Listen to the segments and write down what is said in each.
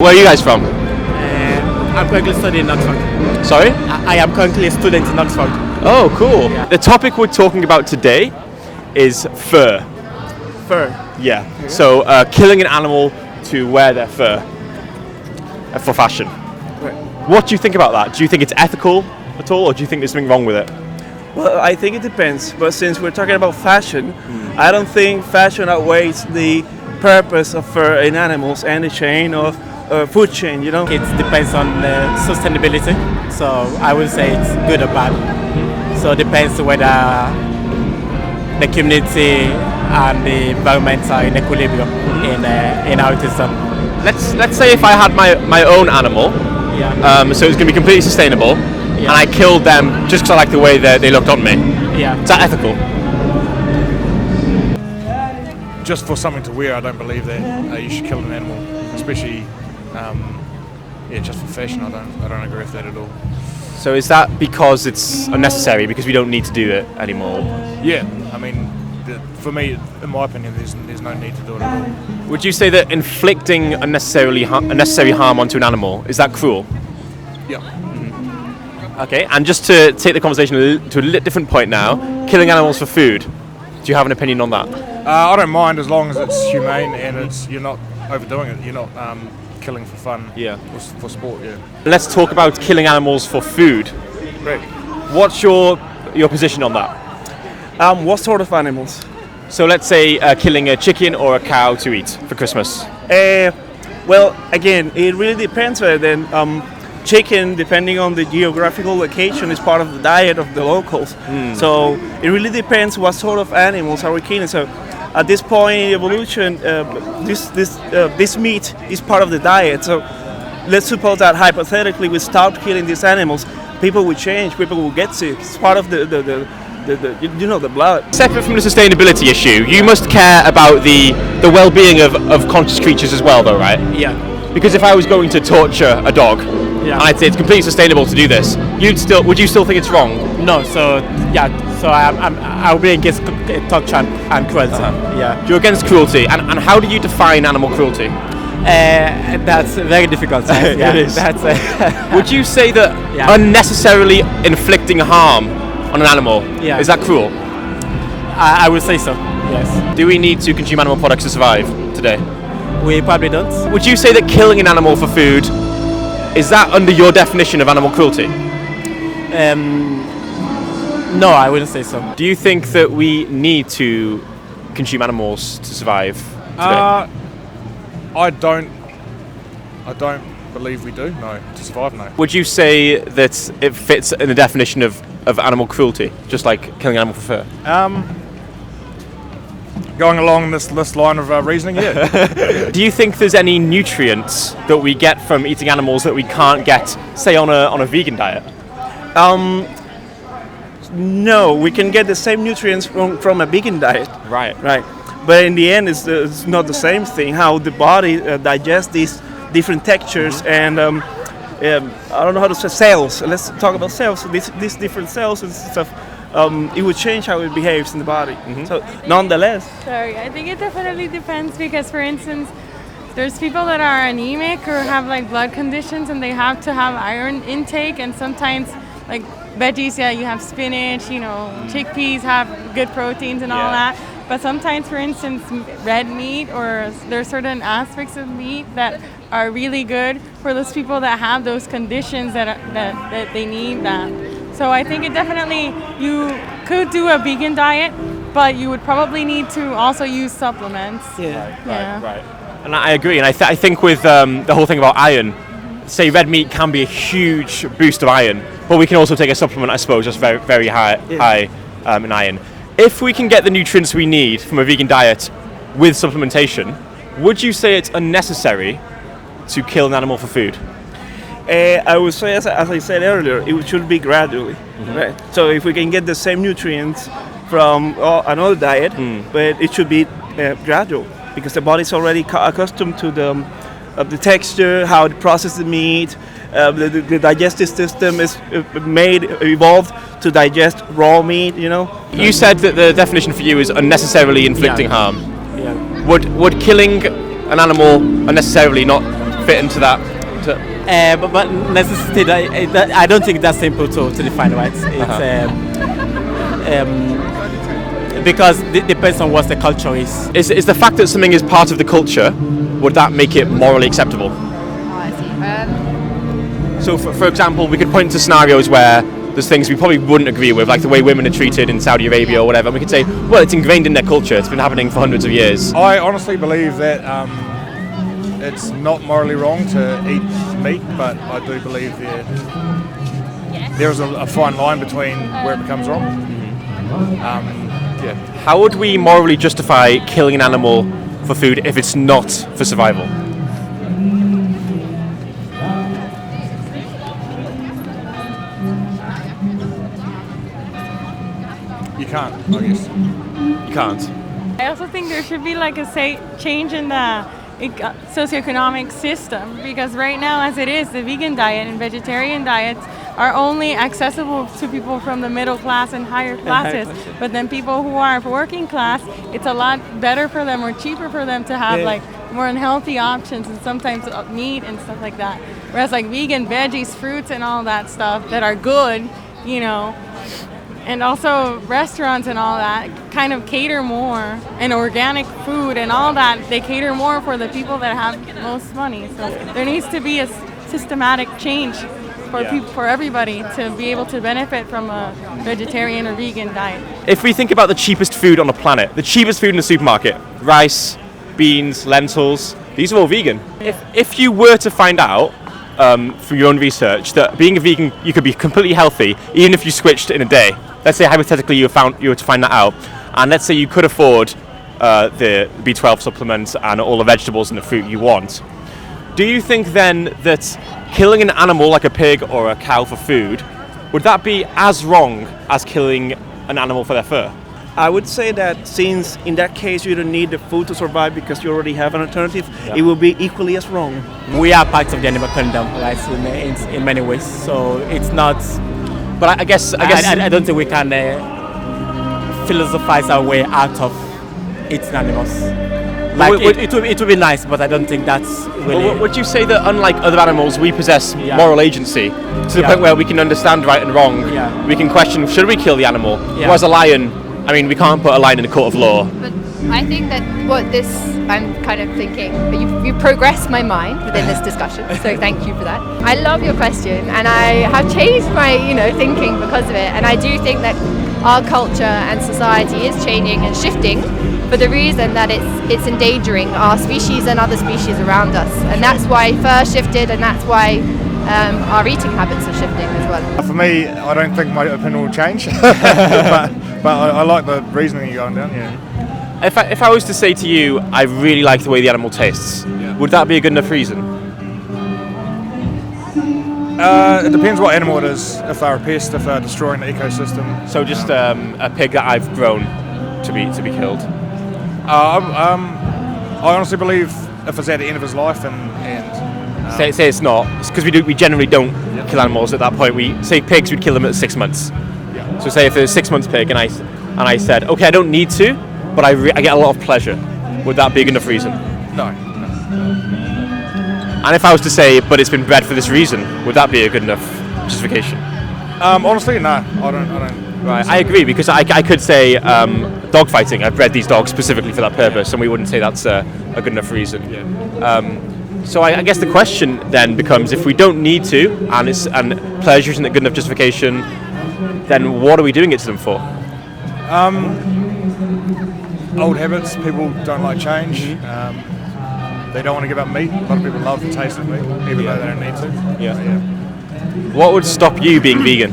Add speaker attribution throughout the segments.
Speaker 1: Where are you guys from?
Speaker 2: I'm currently studying in Oxford.
Speaker 1: Sorry?
Speaker 2: I am currently a student in Oxford.
Speaker 1: Oh, cool.
Speaker 2: Yeah.
Speaker 1: The topic we're talking about today is fur.
Speaker 2: Fur.
Speaker 1: Yeah. So, killing an animal to wear their fur for fashion.
Speaker 2: Right.
Speaker 1: What do you think about that? Do you think it's ethical at all, or do you think there's something wrong with it?
Speaker 3: Well, I think it depends. But since we're talking about fashion, I don't think fashion outweighs the purpose of fur in animals and the chain of food chain.
Speaker 2: It depends on sustainability. So I would say it's good or bad. So it depends whether the community and the environment are in equilibrium in how it is done.
Speaker 1: Let's say if I had my own animal,
Speaker 2: Yeah.
Speaker 1: so it's going to be completely sustainable, and I killed them just because I like the way they looked on me.
Speaker 2: Yeah.
Speaker 1: Is that ethical?
Speaker 4: Just for something to wear, I don't believe that you should kill an animal, especially just for fashion. I don't agree with that at all.
Speaker 1: So is that because it's unnecessary, because we don't need to do it anymore?
Speaker 4: Yeah, I mean, for me, in my opinion, there's no need to do it at all.
Speaker 1: Would you say that inflicting unnecessary harm onto an animal, is that cruel?
Speaker 4: Yeah.
Speaker 1: Okay, and just to take the conversation to a little different point now, killing animals for food. Do you have an opinion on that?
Speaker 4: I don't mind as long as it's humane and you're not overdoing it. You're not killing for fun.
Speaker 1: Yeah.
Speaker 4: For sport. Yeah.
Speaker 1: Let's talk about killing animals for food.
Speaker 4: Great.
Speaker 1: What's your position on that?
Speaker 3: What sort of animals?
Speaker 1: So let's say killing a chicken or a cow to eat for Christmas.
Speaker 3: Well, again, it really depends. Chicken, depending on the geographical location, is part of the diet of the locals. So it really depends what sort of animals are we killing. So at this point in evolution, this meat is part of the diet. So let's suppose that hypothetically we stop killing these animals, people will change, people will get sick. It's part of the blood.
Speaker 1: Separate from the sustainability issue, you must care about the well-being of conscious creatures as well, though, right?
Speaker 2: Yeah.
Speaker 1: Because if I was going to torture a dog,
Speaker 2: Yeah.
Speaker 1: and I'd say it's completely sustainable to do this, would you still think it's wrong?
Speaker 2: No. So I'll be against torture and cruelty. Yeah.
Speaker 1: You're against cruelty, and how do you define animal cruelty?
Speaker 2: That's very difficult. Yeah.
Speaker 1: It is.
Speaker 2: That's
Speaker 1: Would you say that
Speaker 2: Yeah.
Speaker 1: unnecessarily inflicting harm on an animal,
Speaker 2: Yeah.
Speaker 1: is that cruel?
Speaker 2: I would say so. Yes.
Speaker 1: Do we need to consume animal products to survive today?
Speaker 2: We probably don't.
Speaker 1: Would you say that killing an animal for food, is that under your definition of animal cruelty?
Speaker 2: No, I wouldn't say so.
Speaker 1: Do you think that we need to consume animals to survive today?
Speaker 4: I don't believe we do. No, to survive, no.
Speaker 1: Would you say that it fits in the definition of animal cruelty, just like killing an animal for fur?
Speaker 4: Going along this line of reasoning, yeah.
Speaker 1: Do you think there's any nutrients that we get from eating animals that we can't get, say, on a vegan diet?
Speaker 3: No, we can get the same nutrients from a vegan diet.
Speaker 1: Right.
Speaker 3: Right. But in the end, it's not the same thing. How the body digests these different textures and I don't know how to say cells. Let's talk about cells. These different cells and stuff. It would change how it behaves in the body. So, nonetheless,
Speaker 5: Sorry, I think it definitely depends because, for instance, there's people that are anemic or have like blood conditions and they have to have iron intake, and sometimes like veggies, you have spinach, chickpeas have good proteins and all
Speaker 1: Yeah.
Speaker 5: that. But sometimes, for instance, red meat or there's certain aspects of meat that are really good for those people that have those conditions that they need that. So I think you could do a vegan diet, but you would probably need to also use supplements. Yeah.
Speaker 1: Right. And I agree. And I think with the whole thing about iron, say red meat can be a huge boost of iron, but we can also take a supplement, I suppose, just very, very high in iron. If we can get the nutrients we need from a vegan diet with supplementation, would you say it's unnecessary to kill an animal for food?
Speaker 3: I would say, as I said earlier, it should be gradually. Right? So if we can get the same nutrients from another diet, but it should be gradual because the body's already accustomed to the texture, how it processes the meat. The digestive system is evolved to digest raw meat.
Speaker 1: You said that the definition for you is unnecessarily inflicting harm.
Speaker 2: Yeah.
Speaker 1: Would killing an animal unnecessarily not fit into that?
Speaker 2: But necessity, I don't think that's simple to define, right? It's because it depends on what the culture is.
Speaker 1: Is the fact that something is part of the culture, would that make it morally acceptable?
Speaker 6: Oh, I see.
Speaker 1: So, for example, we could point to scenarios where there's things we probably wouldn't agree with, like the way women are treated in Saudi Arabia or whatever. And we could say, well, it's ingrained in their culture. It's been happening for hundreds of years.
Speaker 4: I honestly believe that it's not morally wrong to eat meat, but I do believe there is a fine line between where it becomes wrong.
Speaker 1: How would we morally justify killing an animal for food if it's not for survival?
Speaker 4: You can't, I guess.
Speaker 1: You can't.
Speaker 5: I also think there should be like a change in the socioeconomic system, because right now, as it is, the vegan diet and vegetarian diets are only accessible to people from the middle class and higher classes. But then people who are working class, it's a lot better for them or cheaper for them to have like more unhealthy options and sometimes meat and stuff like that. Whereas like vegan veggies, fruits and all that stuff that are good, you know, and also restaurants and all that kind of cater more, and organic food and all that, they cater more for the people that have most money. So there needs to be a systematic change for people, for everybody to be able to benefit from a vegetarian or vegan diet.
Speaker 1: If we think about the cheapest food on the planet, the cheapest food in the supermarket, rice, beans, lentils, these are all vegan. If you were to find out from your own research that being a vegan, you could be completely healthy even if you switched in a day. Let's say hypothetically you were to find that out, and let's say you could afford the B12 supplements and all the vegetables and the fruit you want. Do you think then that killing an animal like a pig or a cow for food, would that be as wrong as killing an animal for their fur?
Speaker 3: I would say that since in that case you don't need the food to survive because you already have an alternative, it will be equally as wrong.
Speaker 2: We are part of the animal kingdom, right? In many ways, so it's not.
Speaker 1: But I guess
Speaker 2: I don't think we can philosophize our way out of eating animals. Like it would be nice, but I don't think that's really.
Speaker 1: Well, would you say that unlike other animals, we possess moral agency to the point where we can understand right and wrong?
Speaker 2: Yeah.
Speaker 1: We can question, should we kill the animal?
Speaker 2: Yeah.
Speaker 1: Whereas a lion, I mean, we can't put a lion in a court of law.
Speaker 6: But I think that I'm kind of thinking, you progressed my mind within this discussion, so thank you for that. I love your question, and I have changed my, thinking because of it, and I do think that our culture and society is changing and shifting for the reason that it's endangering our species and other species around us, and that's why fur shifted, and that's why our eating habits are shifting as well.
Speaker 4: For me, I don't think my opinion will change, but I like the reasoning you're going down. Yeah.
Speaker 1: If I was to say to you, I really like the way the animal tastes, would that be a good enough reason?
Speaker 4: It depends what animal it is. If they're a pest, if they're destroying the ecosystem.
Speaker 1: So just a pig that I've grown to be killed.
Speaker 4: I honestly believe if it's at the end of his life and
Speaker 1: say it's not, because we generally don't kill animals at that point. We say pigs, we'd kill them at 6 months. Yeah. So say if there's a 6 months pig and I said, okay, I don't need to, but I get a lot of pleasure. Would that be a good enough reason?
Speaker 4: No.
Speaker 1: And if I was to say, but it's been bred for this reason, would that be a good enough justification?
Speaker 4: Honestly, no. I don't.
Speaker 1: Right, I agree, because I could say dog fighting. I've bred these dogs specifically for that purpose, and we wouldn't say that's a good enough reason. Yeah. So I guess the question then becomes, if we don't need to, and pleasure isn't a good enough justification, then what are we doing it to them for?
Speaker 4: Old habits. People don't like change. They don't want to give up meat. A lot of people love the taste of meat, even though they don't need to.
Speaker 1: Yeah. What would stop you being vegan?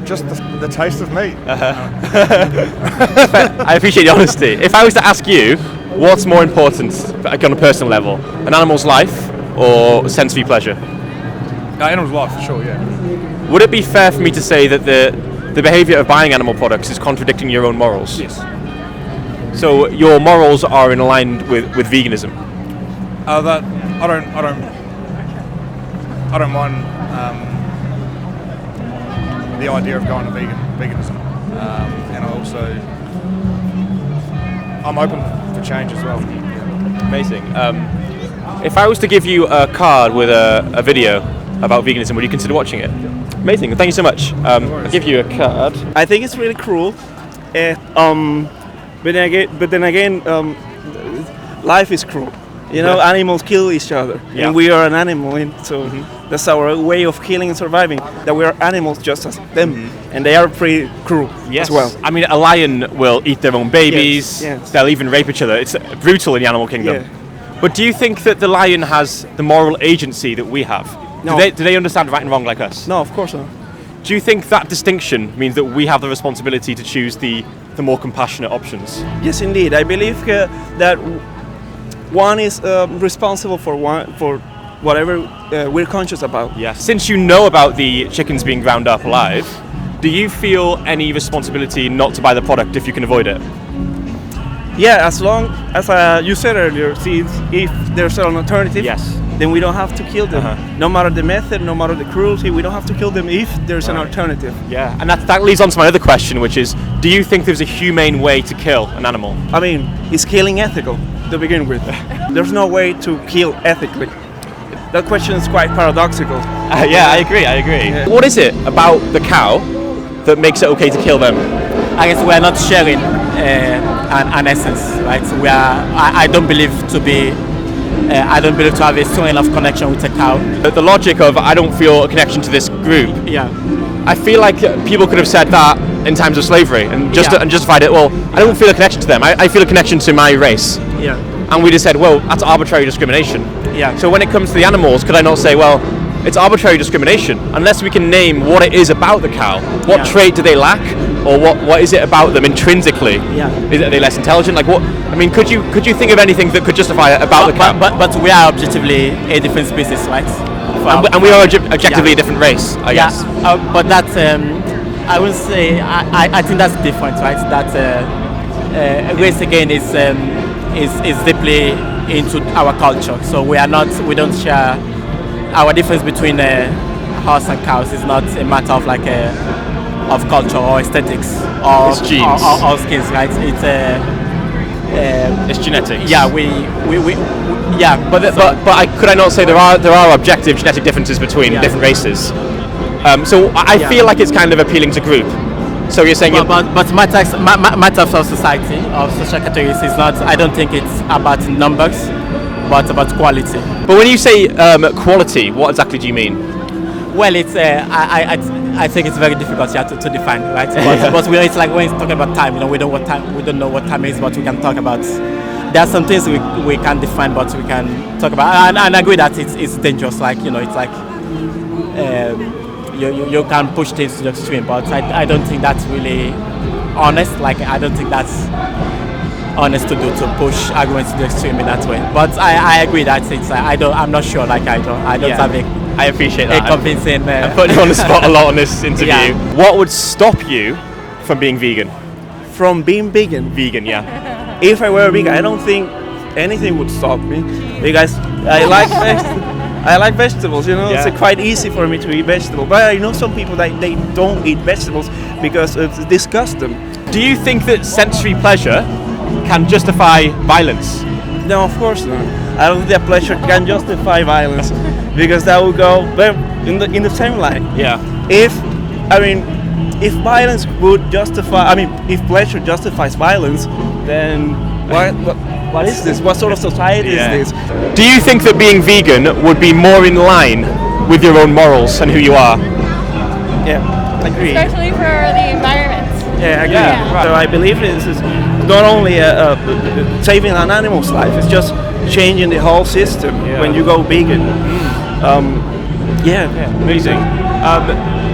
Speaker 4: Just the taste of meat.
Speaker 1: I appreciate the honesty. If I was to ask you, what's more important on a personal level, an animal's life or sensory pleasure?
Speaker 4: Animal's life, for sure, yeah.
Speaker 1: Would it be fair for me to say that the behaviour of buying animal products is contradicting your own morals?
Speaker 4: Yes.
Speaker 1: So your morals are in line with veganism?
Speaker 4: That I don't mind the idea of going to veganism, and I'm open for change as well.
Speaker 1: Amazing. If I was to give you a card with a video about veganism, would you consider watching it? Amazing. Thank you so much. I'll give you a card.
Speaker 3: I think it's really cruel. But then again, life is cruel. You know, animals kill each other, and we are an animal, and so that's our way of killing and surviving. That we are animals just as them, and they are pretty cruel as well.
Speaker 1: I mean, a lion will eat their own babies.
Speaker 3: Yes.
Speaker 1: They'll even rape each other. It's brutal in the animal kingdom.
Speaker 3: Yeah.
Speaker 1: But do you think that the lion has the moral agency that we have?
Speaker 3: No.
Speaker 1: Do they understand right and wrong like us?
Speaker 3: No, of course not.
Speaker 1: Do you think that distinction means that we have the responsibility to choose the more compassionate options?
Speaker 3: Yes, indeed. I believe that one is responsible for whatever we're conscious about.
Speaker 1: Yeah. Since you know about the chickens being ground up alive, do you feel any responsibility not to buy the product if you can avoid it?
Speaker 3: Yeah, as long as you said earlier, see, if there's an alternative, then we don't have to kill them. No matter the method, no matter the cruelty, we don't have to kill them if there's an alternative.
Speaker 1: Yeah, and that leads on to my other question, which is, do you think there's a humane way to kill an animal?
Speaker 3: I mean, is killing ethical to begin with? There's no way to kill ethically. That question is quite paradoxical.
Speaker 1: Yeah, I agree. Yeah. What is it about the cow that makes it okay to kill them?
Speaker 2: I guess we are not sharing an essence, right? So I don't believe to have a strong enough connection with a cow.
Speaker 1: The logic of I don't feel a connection to this group.
Speaker 2: Yeah.
Speaker 1: I feel like people could have said that in times of slavery and justified it. Well, I don't feel a connection to them. I feel a connection to my race.
Speaker 2: Yeah.
Speaker 1: And we just said, well, that's arbitrary discrimination.
Speaker 2: Yeah.
Speaker 1: So when it comes to the animals, could I not say, well, it's arbitrary discrimination unless we can name what it is about the cow? What trait do they lack, or what is it about them intrinsically?
Speaker 2: Yeah.
Speaker 1: Are they less intelligent? Like what? I mean, could you think of anything that could justify it about the cow?
Speaker 2: But we are objectively a different species, right?
Speaker 1: And we are objectively a different race, I guess.
Speaker 2: But that's I would say I think that's different, right? That race again is deeply into our culture. So we don't share our difference between horse and cows is not a matter of of culture or aesthetics or
Speaker 1: it's genes
Speaker 2: or skills, right?
Speaker 1: It's genetics.
Speaker 2: Yeah,
Speaker 1: but could I not say there are objective genetic differences between different races? So I feel like it's kind of appealing to group. So you're saying,
Speaker 2: but matters of society, of social categories is not. I don't think it's about numbers, but about quality.
Speaker 1: But when you say quality, what exactly do you mean?
Speaker 2: Well, it's I think it's very difficult to define, right? But it's like when it's talking about time, we don't know what time is, but we can talk about. There are some things we can't define, but we can talk about. And I agree that it's dangerous. It's like you can push things to the extreme, but I don't think that's really honest. I don't think that's honest to push arguments to the extreme in that way. But I agree that I'm not sure. I don't have
Speaker 1: I appreciate that.
Speaker 2: A convincing.
Speaker 1: I'm putting you on the spot a lot on this interview. Yeah. What would stop you from being vegan?
Speaker 3: From being vegan?
Speaker 1: Vegan, yeah.
Speaker 3: If I were vegan, I don't think anything would stop me, because I like vegetables. It's quite easy for me to eat vegetables. But I know some people that they don't eat vegetables because it disgusts them.
Speaker 1: Do you think that sensory pleasure can justify violence?
Speaker 3: No, of course not. I don't think that pleasure can justify violence, because that would go in the same line.
Speaker 1: Yeah.
Speaker 3: If violence would justify, if pleasure justifies violence, then what is this? What sort of society is this?
Speaker 1: Do you think that being vegan would be more in line with your own morals and who you are?
Speaker 3: Yeah, I agree.
Speaker 5: Especially for the environment.
Speaker 3: Yeah, I agree.
Speaker 5: Yeah.
Speaker 3: Right. So I believe this is not only saving an animal's life, it's just changing the whole system when you go vegan.
Speaker 1: Amazing.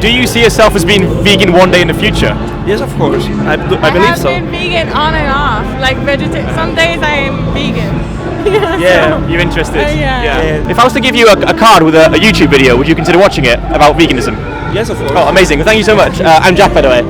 Speaker 1: Do you see yourself as being vegan one day in the future?
Speaker 3: Yes, of course. I believe so.
Speaker 5: I have been vegan on and off, like vegetarian. Some days I am vegan.
Speaker 3: Yeah,
Speaker 1: you're interested.
Speaker 5: Yeah.
Speaker 1: If I was to give you a card with a YouTube video, would you consider watching it about veganism?
Speaker 3: Yes, of course.
Speaker 1: Oh, amazing. Well, thank you so much. I'm Jack, by the way.